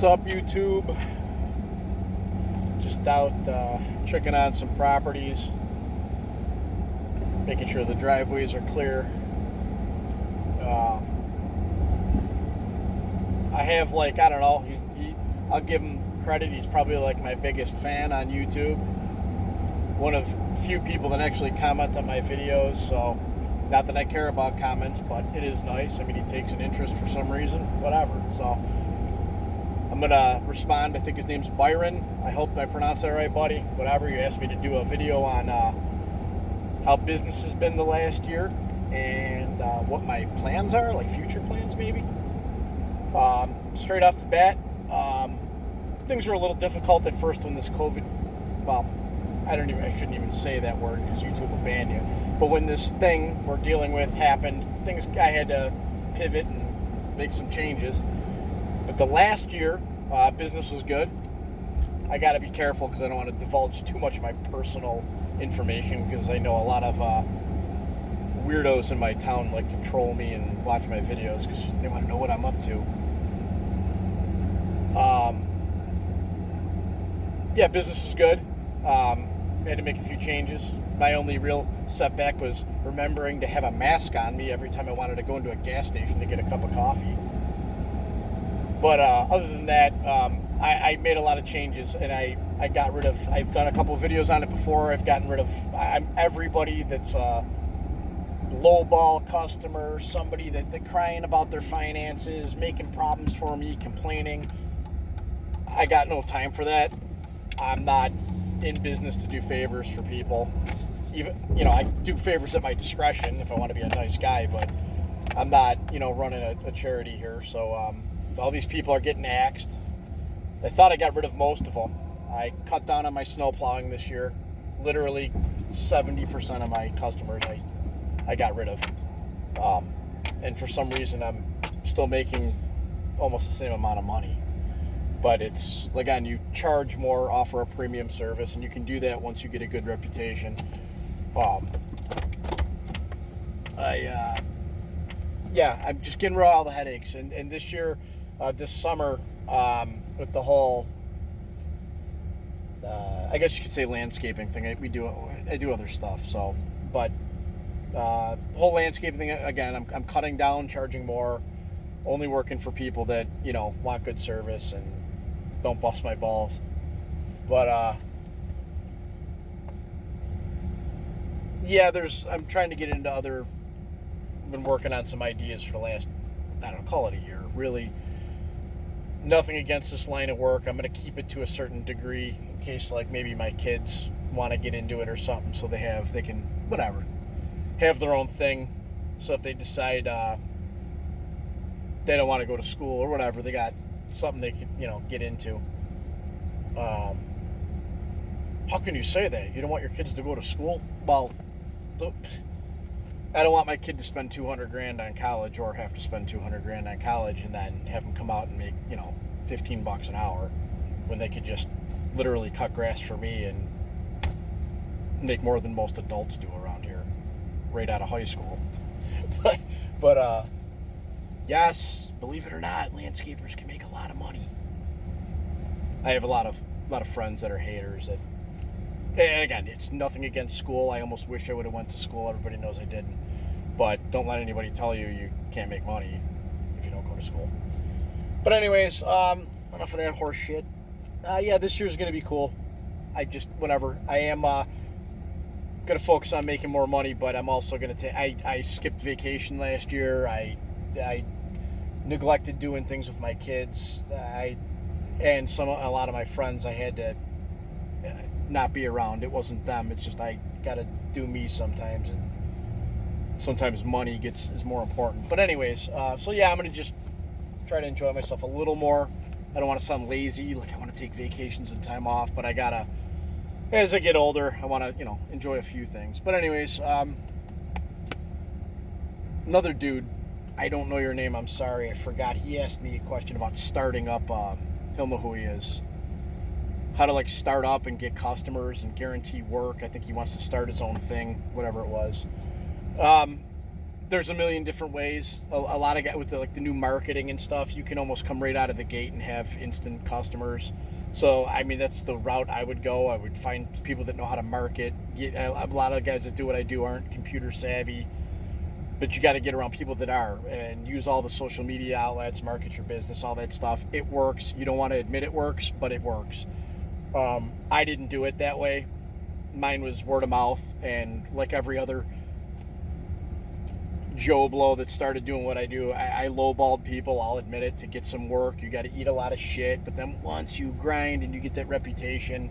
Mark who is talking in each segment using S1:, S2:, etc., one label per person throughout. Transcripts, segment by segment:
S1: What's up, YouTube? Just out checking on some properties, making sure the driveways are clear. I have, like, I don't know, I'll give him credit, he's probably like my biggest fan on YouTube. One of few people that actually comment on my videos, so not that I care about comments, but it is nice. I mean, he takes an interest for some reason, whatever. So I'm going to respond. I think his name's Byron. I hope I pronounced that right, buddy. Whatever. You asked me to do a video on how business has been the last year and what my plans are, like future plans maybe. Straight off the bat, things were a little difficult at first when this COVID, well, I shouldn't even say that word because YouTube will ban you. But when this thing we're dealing with happened, I had to pivot and make some changes. But the last year, business was good. I got to be careful because I don't want to divulge too much of my personal information because I know a lot of weirdos in my town like to troll me and watch my videos because they want to know what I'm up to. Yeah, business was good. I had to make a few changes. My only real setback was remembering to have a mask on me every time I wanted to go into a gas station to get a cup of coffee. But other than that, I made a lot of changes, and I got rid of, I've done a couple of videos on it before, I've gotten rid of everybody that's a lowball customer, somebody that crying about their finances, making problems for me, complaining. I got no time for that. I'm not in business to do favors for people. Even, I do favors at my discretion if I want to be a nice guy, but I'm not, running a charity here. So all these people are getting axed. I thought I got rid of most of them. I cut down on my snow plowing this year. Literally 70% of my customers I got rid of. And for some reason, I'm still making almost the same amount of money. But it's, again, you charge more, offer a premium service, and you can do that once you get a good reputation. I'm just getting rid of all the headaches. And this year, this summer, with the whole, I guess you could say landscaping thing, I do other stuff. So, but the whole landscaping thing, again, I'm cutting down, charging more, only working for people that, want good service and don't bust my balls. But I'm trying to get into I've been working on some ideas for the last, call it a year. Really nothing against this line of work. I'm going to keep it to a certain degree in case, like, maybe my kids want to get into it or something, so they can have their own thing. So if they decide they don't want to go to school or whatever, they got something they can, get into. How can you say that? You don't want your kids to go to school? Well, I don't want my kid to spend $200,000 on college or have to spend $200,000 on college and then have them come out and make, $15 an hour when they could just literally cut grass for me and make more than most adults do around here right out of high school. but yes, believe it or not, landscapers can make a lot of money. I have a lot of friends that are haters. And again, it's nothing against school. I almost wish I would have went to school. Everybody knows I didn't. But don't let anybody tell you can't make money if you don't go to school. But anyways, enough of that horse shit. This year's going to be cool. I am going to focus on making more money, but I'm also going to I skipped vacation last year. I neglected doing things with my kids. A lot of my friends I had to not be around. It wasn't them. It's just I got to do me sometimes, and sometimes money is more important. But anyways, I'm going to just try to enjoy myself a little more. I don't want to sound lazy, like I want to take vacations and time off, but as I get older, I want to, enjoy a few things. But anyways, another dude, I don't know your name, I'm sorry, I forgot. He asked me a question about starting up, he'll know who he is. How to start up and get customers and guarantee work. I think he wants to start his own thing, whatever it was. there's a million different ways. A lot of guys with the new marketing and stuff, you can almost come right out of the gate and have instant customers. So, I mean, that's the route I would go. I would find people that know how to market. A lot of guys that do what I do aren't computer savvy, but you got to get around people that are and use all the social media outlets, market your business, all that stuff. It works. You don't want to admit it works, but it works. I didn't do it that way. Mine was word of mouth, and like every other Joe Blow that started doing what I do, I lowballed people, I'll admit it, to get some work. You got to eat a lot of shit, but then once you grind and you get that reputation,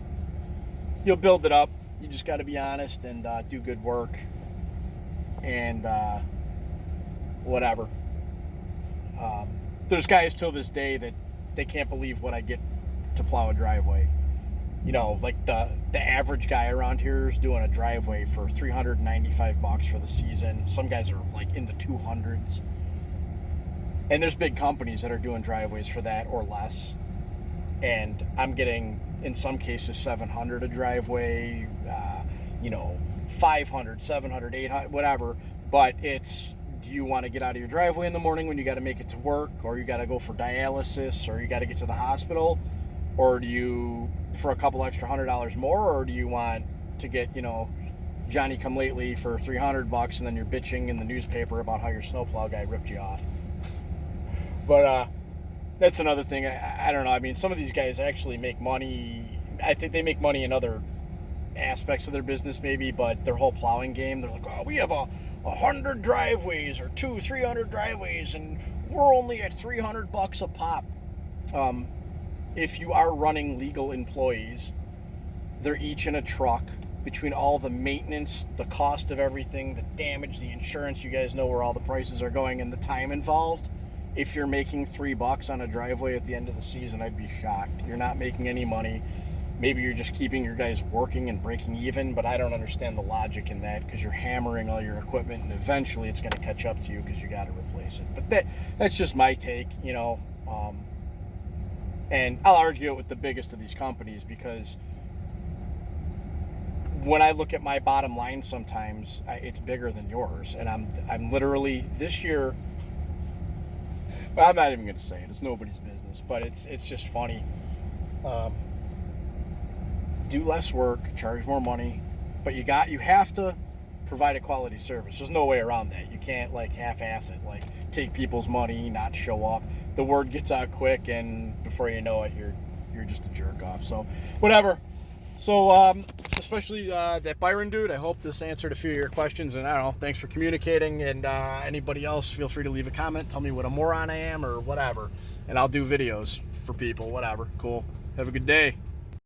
S1: you'll build it up. You just got to be honest and do good work and whatever. There's guys till this day that they can't believe what I get to plow a driveway. You know, like the average guy around here is doing a driveway for $395 for the season. Some guys are like in the 200s. And there's big companies that are doing driveways for that or less. And I'm getting, in some cases, $700 a driveway, 500, $700, $800, whatever. But it's, do you want to get out of your driveway in the morning when you got to make it to work, or you got to go for dialysis, or you got to get to the hospital? Or do you, for a couple extra $100 more, or do you want to get, Johnny come lately for $300 and then you're bitching in the newspaper about how your snowplow guy ripped you off? But that's another thing. I don't know. I mean, some of these guys actually make money. I think they make money in other aspects of their business maybe, but their whole plowing game, they're like, oh, we have 100 driveways or 300 driveways and we're only at $300 a pop. If you are running legal employees, they're each in a truck. Between all the maintenance, the cost of everything, the damage, the insurance, you guys know where all the prices are going, and the time involved. If you're making $3 on a driveway at the end of the season, I'd be shocked. You're not making any money. Maybe you're just keeping your guys working and breaking even, but I don't understand the logic in that, because you're hammering all your equipment and eventually it's going to catch up to you because you got to replace it. But that's just my take, and I'll argue it with the biggest of these companies, because when I look at my bottom line sometimes, it's bigger than yours. And I'm literally, this year, well, I'm not even going to say it. It's nobody's business. But it's just funny. Do less work, charge more money. But you have to provide a quality service. There's no way around that. You can't half-ass it, take people's money, not show up. The word gets out quick, and before you know it, you're just a jerk off. So whatever. So especially that Byron dude, I hope this answered a few of your questions, and I don't know, thanks for communicating. And anybody else, feel free to leave a comment, tell me what a moron I am or whatever, and I'll do videos for people. Whatever. Cool. Have a good day.